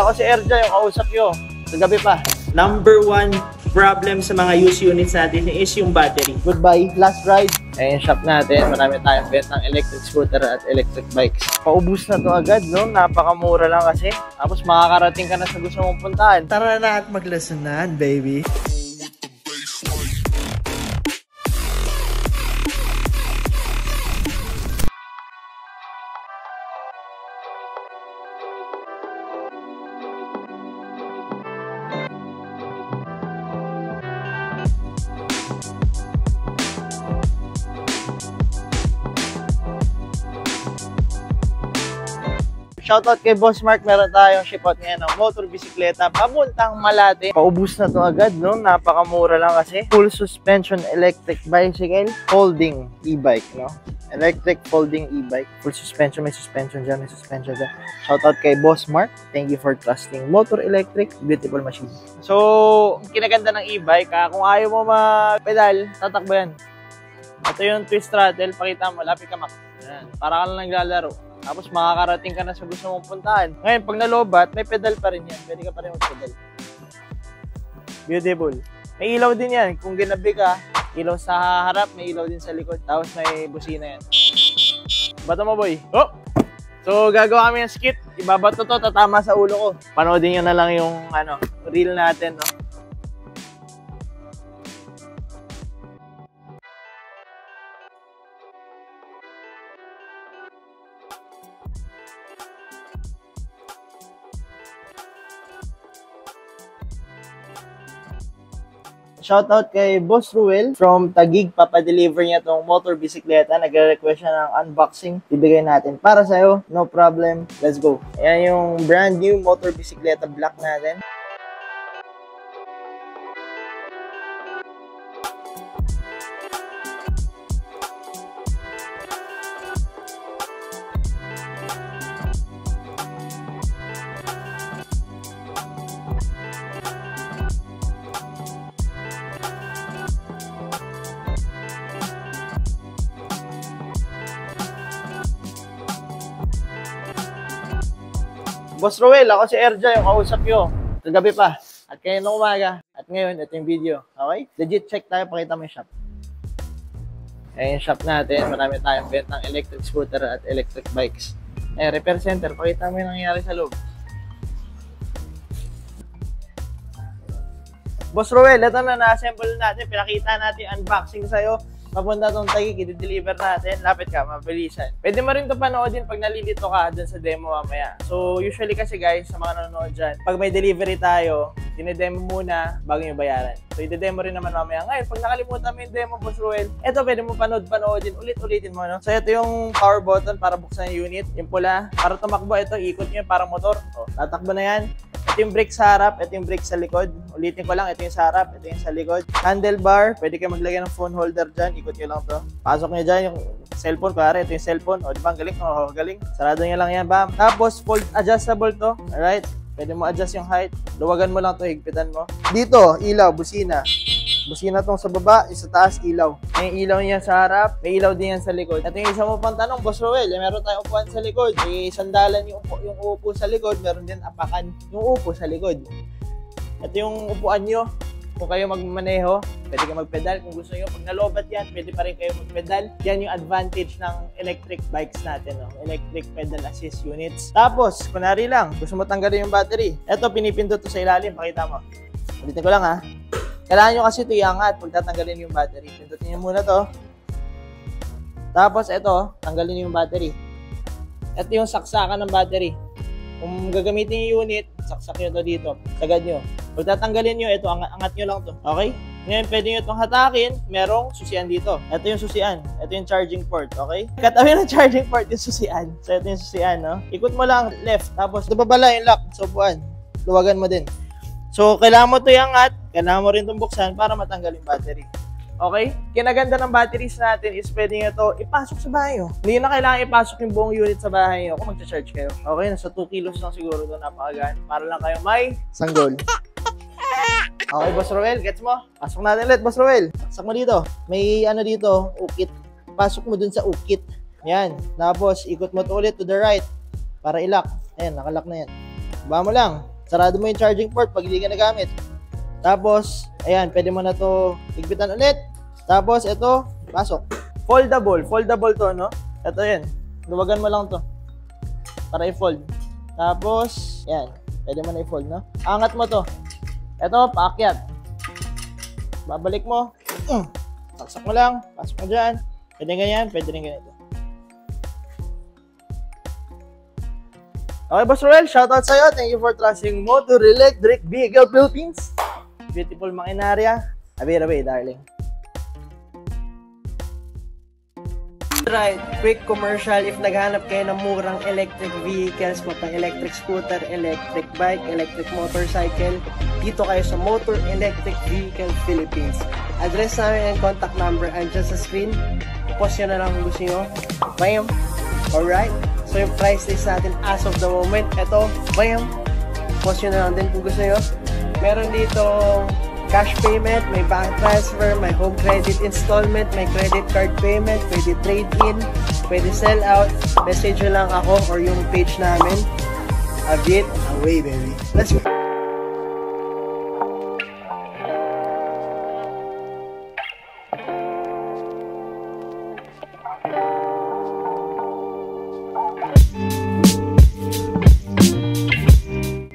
ako si Erja, yung kausap nyo. Kagabi pa. Number one problem sa mga used units natin is yung battery. Goodbye, last ride. Ayun yung shop natin. Marami tayong bentang electric scooter at electric bikes. Paubos na to agad, no? Napakamura lang kasi. Tapos makakarating ka na sa gusto mong puntahan. Tara na at maglasanan, baby. Shoutout kay Boss Mark, meron tayong ship-out ngayon ng motor bisikleta papuntang Malate. Paubos na to agad, no? Napakamura lang kasi. Full suspension electric bicycle, folding e-bike, no? Electric folding e-bike. Full suspension, may suspension dyan, may suspension dyan. Shoutout kay Boss Mark. Thank you for trusting Motor Electric, beautiful machine. So, kinaganda ng e-bike, kung ayaw mo mag-pedal, tatakbo yan. Ito yung twist throttle, pakita mo, lapit ka mak. Yan. Para ka lang naglalaro. Tapos makakarating ka na sa gusto mong puntahan. Ngayon, pag nalobat, may pedal pa rin yan. Pwede ka pa rin mag-pedal. Beautiful. May ilaw din yan. Kung ginabi ka, ilaw sa harap, may ilaw din sa likod. Tapos may busina yan. Bato mo, boy. Oh! So, gagawa kami ng skit. Ibabato to, tatama sa ulo ko. Panoodin nyo na lang yung reel natin, no? Shoutout kay Boss Ruel from Taguig. Papadeliver niya tong motor bisikleta. Nagre-request siya ng unboxing. Ibigay natin para sa'yo. No problem. Let's go. Ayan yung brand new motor bisikleta black natin. Boss Roel, ako si Erja, yung kausap nyo. Kagabi pa. At kayo ng umaga. At ngayon, ito yung video. Okay? Legit check tayo, pakita mo yung shop. Ayan yung shop natin. Marami tayong bentang electric scooter at electric bikes. Ayan, repair center. Pakita mo yung nangyayari sa loob. Boss Roel, ito na na-assemble natin. Pinakita natin yung unboxing sa'yo. Papunta itong Taguig, i-deliver natin. Lapit ka, mabilisan. Pwede mo rin ito panoodin pag nalilito ka dun sa demo mamaya. So, usually kasi guys, sa mga nanonood dyan, pag may delivery tayo, dinedemo muna bago yung bayaran. So, i-demo rin naman mamaya. Ngayon, pag nakalimutan mo yung demo, Boss Ruel, ito pwede mo panoodin, ulit-ulitin mo, no? So, ito yung power button para buksan yung unit. Yung pula, para tumakbo, ito, ikot nyo parang motor. O, tatakbo na yan. Ito yung brake sa harap, ito yung brake sa likod. Ulitin ko lang, ito yung sa harap, ito yung sa likod. Handlebar, pwede kayo maglagay ng phone holder dyan. Ikot nyo lang to. Pasok nyo dyan yung cellphone. Kuwari, ito yung cellphone. O, di ba? Ang galing. O, galing. Sarado nyo lang yan, bam. Tapos, fold adjustable to. Alright? Pwede mo adjust yung height. Luwagan mo lang to, higpitan mo. Dito, ilaw, busina. Busina tong sa baba, sa taas, ilaw. May ilaw niya sa harap, may ilaw din yan sa likod. At yung isa mo pang tanong, Boss Roel, meron tayong upuan sa likod. May sandalan yung upo sa likod, meron din apakan yung upo sa likod. Ito yung upuan nyo. Kung kayo magmaneho, pwede kayo magpedal. Kung gusto nyo, pag nalobat yan, pwede pa rin kayo magpedal. Yan yung advantage ng electric bikes natin, no? Electric pedal assist units. Tapos, kunwari lang, gusto mo tanggalin yung battery. Ito, pinipindot to sa ilalim. Pakita mo. Ulitin ko lang, ha. Kailangan nyo kasi ito iangat pag tatanggalin yung battery. Pindutin nyo muna to. Tapos, ito, tanggalin nyo yung battery. Ito yung saksakan ng battery. Kung gagamitin yung unit, saksak nyo to dito. Sagad nyo. Pag tatanggalin nyo, ito, angat nyo lang to. Okay? Ngayon, pwede nyo itong hatakin. Merong susian dito. Ito yung susian. Ito yung charging port. Okay? Katabi ng charging port yung susian. So, ito yung susian, no? Ikot mo lang left. Tapos, ito babala yung lock. So, buwan. Luwagan mo din. So, kailangan mo ito iangat. Kailangan mo rin itong buksan para matanggal yung battery. Okay? Kinaganda ng batteries natin is pwede nyo ito ipasok sa bahay nyo. Hindi na kailangan ipasok yung buong unit sa bahay nyo kung mag-charge kayo. Okay? Nasa 2 kilos lang siguro ito. Napakagaan. Para lang kayo may sanggol. Okay, Boss Roel, gets mo? Pasok natin ulit, Boss Roel. Pasok mo dito. May ano dito, ukit. Pasok mo dun sa ukit. Yan. Tapos, ikot mo ito ulit to the right. Para i-lock. Ayan, nakalock na yan. Baba mo lang. Sarado mo yung charging port pag hindi ka nagamit. Tapos, ayan, pwede mo na to higpitan ulit. Tapos, ito, pasok. Foldable to, no? Ito yan. Luwagan mo lang to. Para i-fold. Tapos, yan. Pwede mo na i-fold, no? Angat mo to. Ito, paakyat. Babalik mo. Saksak mo lang. Pasok mo dyan. Pwede ganyan, pwede rin ganito. Okay, Boss Roel, shoutout sa'yo. Thank you for trusting Motor Electric Vehicle Philippines. Beautiful makinarya. Away, darling. Right, quick commercial. If naghanap kayo ng murang electric vehicles, mapang electric scooter, electric bike, electric motorcycle, dito kayo sa Motor Electric Vehicle Philippines. Address namin and contact number andyan sa screen. Post nyo na lang kung gusto nyo. Bam! Alright? So yung price list natin as of the moment, eto, bam! Post nyo na lang din kung gusto nyo. Meron dito cash payment, may bank transfer, may home credit installment, may credit card payment, pwede trade-in, pwede sell out. Message nyo lang ako or yung page namin. A bit away, baby. Let's go!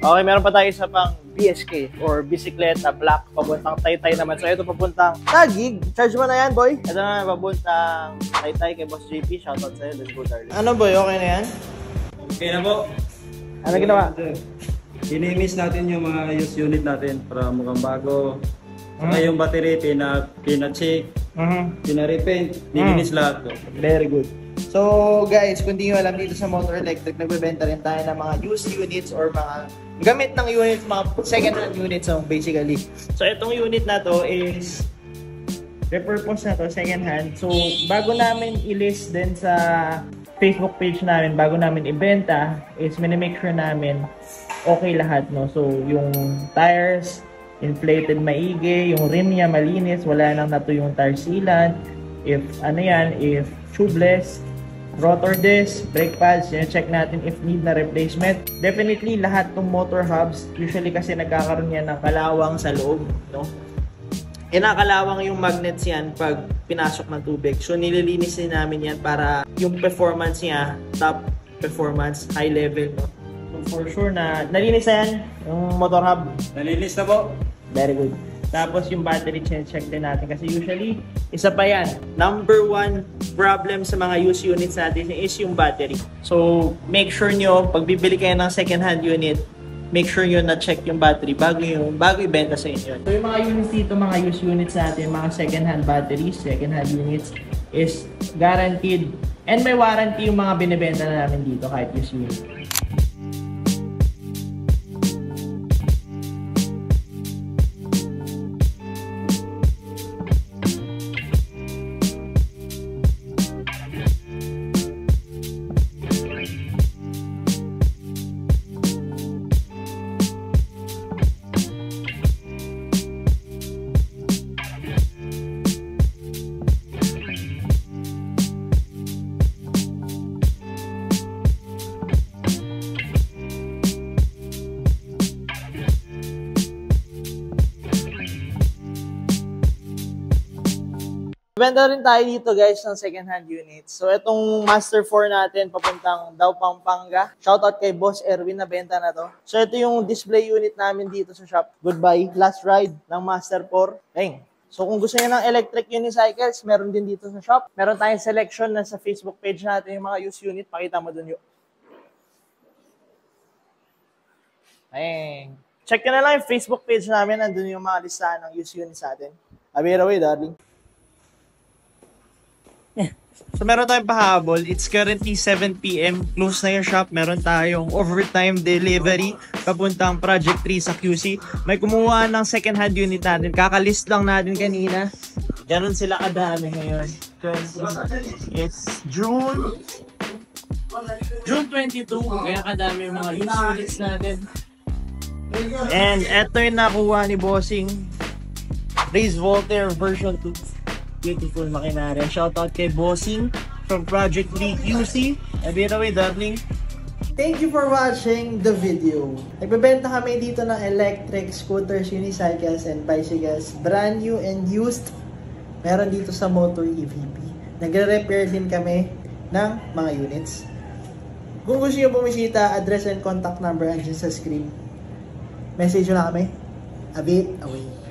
Okay, meron pa tayo isa pang BSK or bisikleta black papuntang Taytay naman. So ito papuntang Taguig. Charge mo na yan, boy. Ito na papuntang Taytay kay Boss JP. Shoutout sa'yo. Let's go, darling. Ano, boy? Okay na yan? Okay na po. Ano ginawa? Inimis natin yung mga used unit natin para mukhang bago. Saka yung battery, pina-check, pina-repaint, nilinis lahat. Very good. So guys, kung di nyo alam, dito sa Motor Electric, nagbebenta rin tayo ng mga used units or mga gamit ng units, mga second-hand units basically. So itong unit na to is repurpose na to, second-hand. So bago namin i-list din sa Facebook page namin, bago namin ibenta, is minimake sure namin okay lahat, no? So yung tires, inflated maigi, yung rim niya malinis, wala nang nato yung tire sealant, if tubeless, rotor disc, brake pads, yun, check natin if need na replacement. Definitely, lahat ng motor hubs, usually kasi nagkakaroon yan ng kalawang sa loob, no? Kinakalawang yung magnets yan pag pinasok ng tubig. So, nililinis din namin yan para yung performance niya, top performance, high level, no? So, for sure na nalinis na yan, yung motor hub. Nalinis na po. Very good. Tapos yung battery check din natin kasi usually isa pa yan. Number one problem sa mga used units natin is yung battery. So make sure nyo pag bibili kayo ng second hand unit, make sure nyo na check yung battery bago ibenta sa inyo. So yung mga units dito, mga used units natin, mga second hand batteries, second hand units is guaranteed and may warranty yung mga binibenta na namin dito kahit used unit. Benta rin tayo dito guys ng second hand units. So itong Master 4 natin papuntang Daw Pampanga. Shoutout kay Boss Erwin na benta na to. So ito yung display unit namin dito sa shop. Goodbye. Last ride ng Master 4. Dang. So kung gusto niyo ng electric unicycles, meron din dito sa shop. Meron tayong selection na sa Facebook page natin yung mga used unit. Pakita mo dun yun. Dang. Check nyo na lang yung Facebook page namin. Nandun yung mga listahan ng used units natin. Abira way, darling. So meron tayong pahabol. It's currently 7 PM. Close na yung shop. Meron tayong overtime delivery papuntang Project 3 sa QC. May kumuha ng second hand unit natin. Kakalist lang natin kanina. Ganon sila kadami ngayon. It's June 22. Kaya kadami yung mga used units natin. And eto yung nakuha ni Bossing. Race Voltaire version 2. Beautiful makinarya. Shoutout kay Bossing from Project 3 QC. Abira way, darling. Thank you for watching the video. Nagbebenta kami dito ng electric scooters, unicycles, and bicycles. Brand new and used. Meron dito sa Motor EVP. Nagre-repair din kami ng mga units. Kung gusto nyo bumisita, address and contact number andyan sa screen. Message nyo na kami. A bit away.